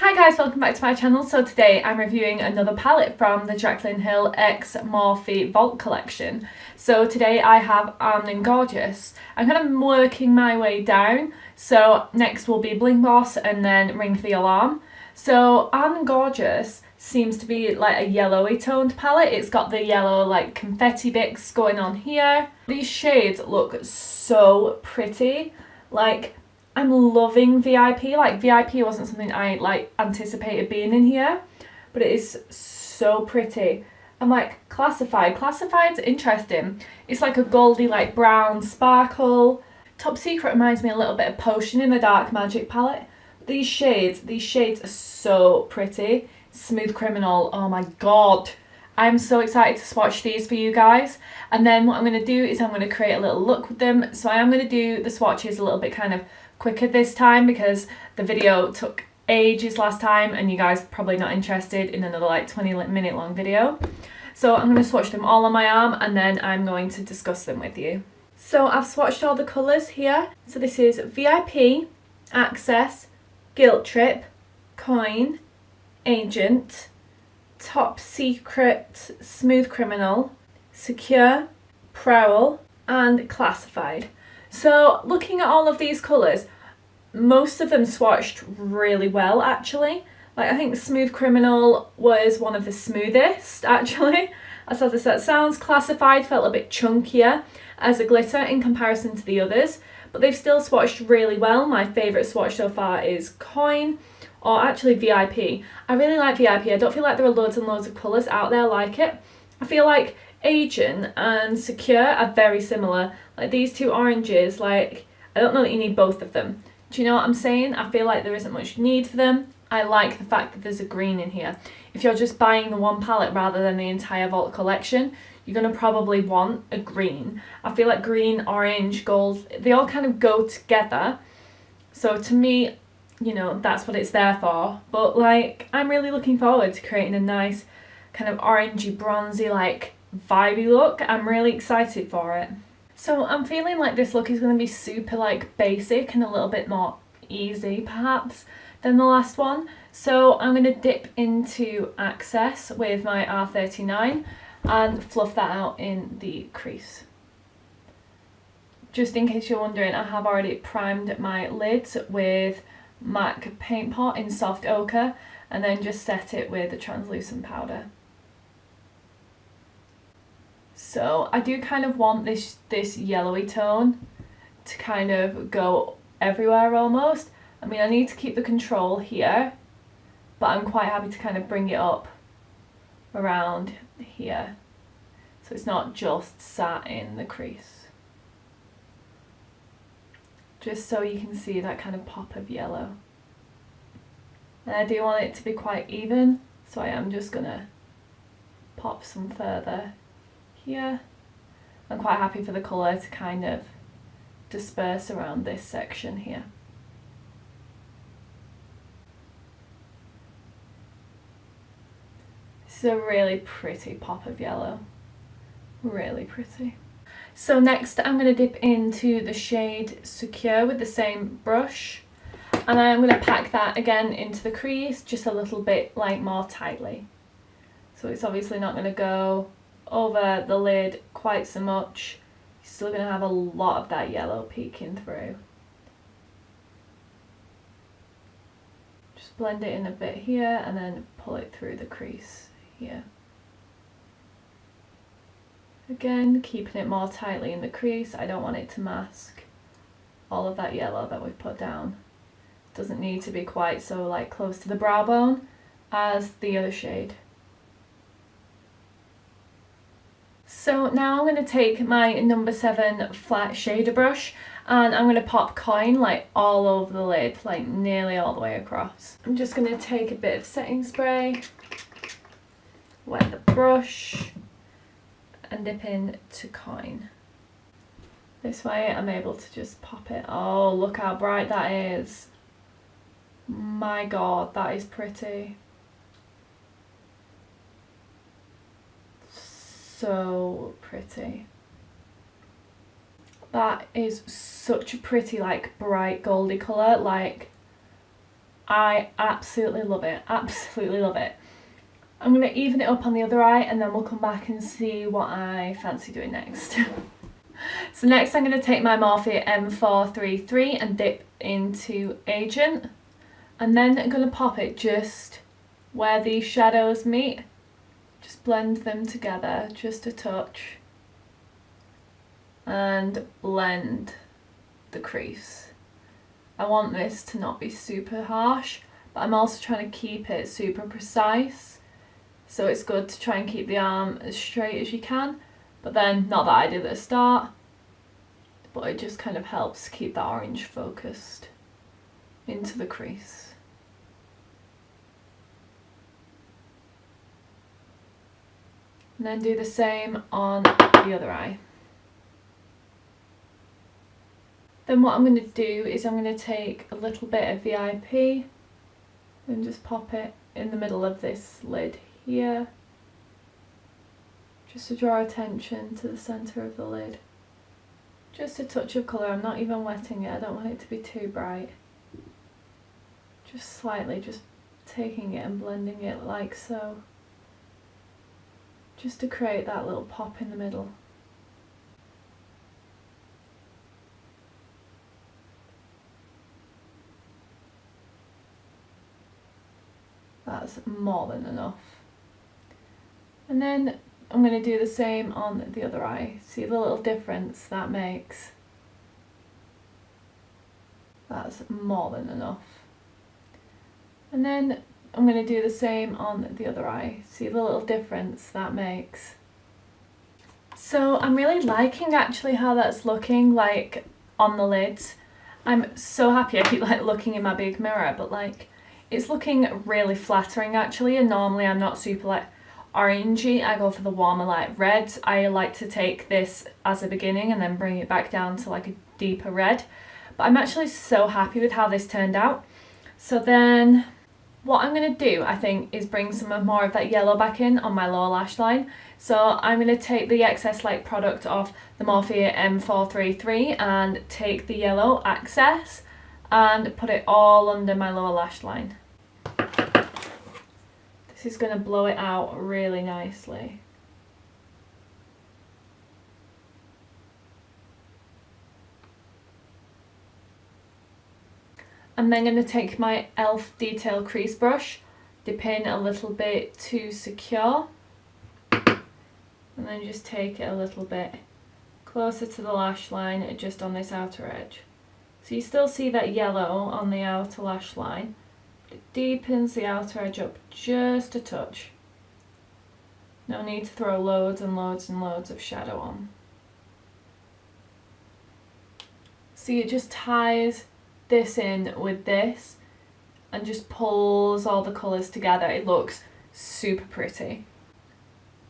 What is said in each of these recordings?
Hi guys, welcome back to my channel. So today I'm reviewing another palette from the Jaclyn Hill X Morphe Vault collection. So today I have Armed and Gorgeous. I'm kind of working my way down. So next will be Bling Boss and then Ring the Alarm. So Armed and Gorgeous seems to be like a yellowy toned palette. It's got the yellow like confetti bits going on here. These shades look so pretty. Like, I'm loving VIP. Like, VIP wasn't something I like anticipated being in here, but it is so pretty. And like Classified. Classified's interesting. It's like a goldy like brown sparkle. Top Secret reminds me a little bit of Potion in the Dark Magic palette. These shades are so pretty. Smooth Criminal, oh my god. I'm so excited to swatch these for you guys. And then what I'm going to do is I'm going to create a little look with them. So I am going to do the swatches a little bit kind of quicker this time because the video took ages last time and you guys are probably not interested in another like 20-minute long video. So I'm going to swatch them all on my arm and then I'm going to discuss them with you. So I've swatched all the colours here. So this is VIP, Access, Guilt Trip, Coin, Agent, Top Secret, Smooth Criminal, Secure, Prowl and Classified. So looking at all of these colours, most of them swatched really well actually. Like, I think Smooth Criminal was one of the smoothest actually. As hard as that sounds. Classified felt a bit chunkier as a glitter in comparison to the others, but they've still swatched really well. My favourite swatch so far is Coin, or actually VIP. I really like VIP. I don't feel like there are loads and loads of colours out there like it. I feel like Agent and Secure are very similar. Like these two oranges, like, I don't know that you need both of them. Do you know what I'm saying? I feel like there isn't much need for them. I like the fact that there's a green in here. If you're just buying the one palette rather than the entire Vault collection, you're going to probably want a green. I feel like green, orange, gold, they all kind of go together. So to me, you know, that's what it's there for. But like, I'm really looking forward to creating a nice kind of orangey, bronzy, like vibey look. I'm really excited for it. So I'm feeling like this look is going to be super like basic and a little bit more easy perhaps than the last one. So I'm going to dip into Access with my R39 and fluff that out in the crease. Just in case you're wondering, I have already primed my lids with MAC Paint Pot in Soft Ochre and then just set it with a translucent powder. So I do kind of want this yellowy tone to kind of go everywhere almost. I mean, I need to keep the control here, but I'm quite happy to kind of bring it up around here so it's not just sat in the crease. Just so you can see that kind of pop of yellow. And I do want it to be quite even, so I am just gonna pop some further here. I'm quite happy for the colour to kind of disperse around this section here. This is a really pretty pop of yellow. Really pretty. So next I'm going to dip into the shade Secure with the same brush and I'm going to pack that again into the crease just a little bit like more tightly. So it's obviously not going to go over the lid quite so much. You're still going to have a lot of that yellow peeking through. Just blend it in a bit here and then pull it through the crease here. Again, keeping it more tightly in the crease. I don't want it to mask all of that yellow that we've put down. Doesn't need to be quite so like close to the brow bone as the other shade. So now I'm going to take my number 7 flat shader brush and I'm going to pop Coin like all over the lid, like nearly all the way across. I'm just going to take a bit of setting spray, wet the brush and dip in to Coin. This way I'm able to just pop it. Oh, look how bright that is. My god, that is pretty. So pretty. That is such a pretty like bright goldy colour. Like, I absolutely love it, absolutely love it. I'm going to even it up on the other eye and then we'll come back and see what I fancy doing next. So next I'm going to take my Morphe M433 and dip into Agent, and then I'm going to pop it just where these shadows meet. Just blend them together, just a touch, and blend the crease. I want this to not be super harsh, but I'm also trying to keep it super precise. So it's good to try and keep the arm as straight as you can, but then, not that I did at the start, but it just kind of helps keep that orange focused into the crease. And then do the same on the other eye. Then what I'm going to do is I'm going to take a little bit of VIP and just pop it in the middle of this lid here, just to draw attention to the centre of the lid. Just a touch of colour, I'm not even wetting it, I don't want it to be too bright. Just slightly, just taking it and blending it like so. Just to create that little pop in the middle. That's more than enough. And then I'm going to do the same on the other eye. See the little difference that makes? That's more than enough. And then I'm going to do the same on the other eye. See the little difference that makes? So I'm really liking actually how that's looking like on the lids. I'm so happy. I keep like looking in my big mirror, but like it's looking really flattering actually, and normally I'm not super like orangey. I go for the warmer light reds. I like to take this as a beginning and then bring it back down to like a deeper red. But I'm actually so happy with how this turned out. So then what I'm going to do, I think, is bring some more of that yellow back in on my lower lash line. So I'm going to take the excess like product off the Morphe M433 and take the yellow excess and put it all under my lower lash line. This is going to blow it out really nicely. I'm then going to take my e.l.f. detail crease brush, dip in a little bit to secure, and then just take it a little bit closer to the lash line, just on this outer edge. So you still see that yellow on the outer lash line, but it deepens the outer edge up just a touch. No need to throw loads and loads and loads of shadow on. See, it just ties this in with this and just pulls all the colours together. It looks super pretty.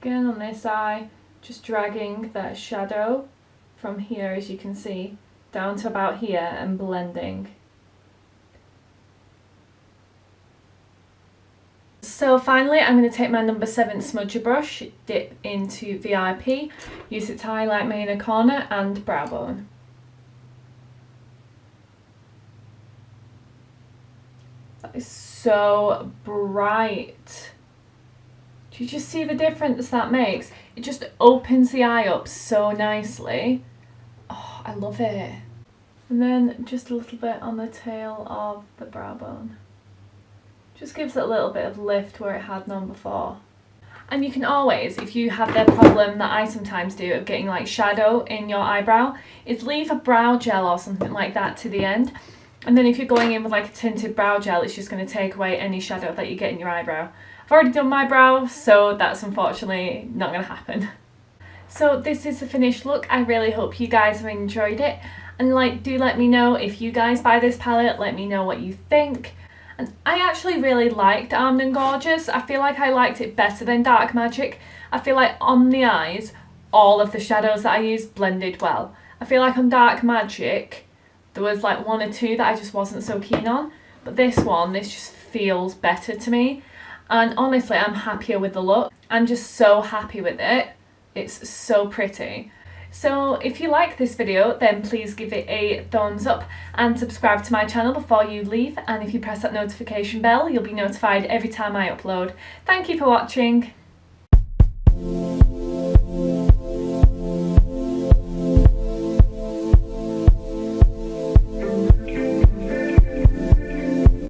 Again on this eye, just dragging that shadow from here, as you can see, down to about here and blending. So finally I'm going to take my number 7 smudger brush, dip into VIP, use it to highlight my inner corner and brow bone. That is so bright. Do you just see the difference that makes? It just opens the eye up so nicely. Oh, I love it. And then just a little bit on the tail of the brow bone. Just gives it a little bit of lift where it had none before. And you can always, if you have the problem that I sometimes do of getting like shadow in your eyebrow, is leave a brow gel or something like that to the end. And then if you're going in with like a tinted brow gel, it's just going to take away any shadow that you get in your eyebrow. I've already done my brow, so that's unfortunately not going to happen. So this is the finished look. I really hope you guys have enjoyed it. And do let me know if you guys buy this palette, let me know what you think. And I actually really liked Armed and Gorgeous. I feel like I liked it better than Dark Magic. I feel like on the eyes, all of the shadows that I used blended well. I feel like on Dark Magic, there was like one or two that I just wasn't so keen on. But this just feels better to me. And honestly, I'm happier with the look. I'm just so happy with it. It's so pretty. So if you like this video, then please give it a thumbs up and subscribe to my channel before you leave, and if you press that notification bell, you'll be notified every time I upload. Thank you for watching.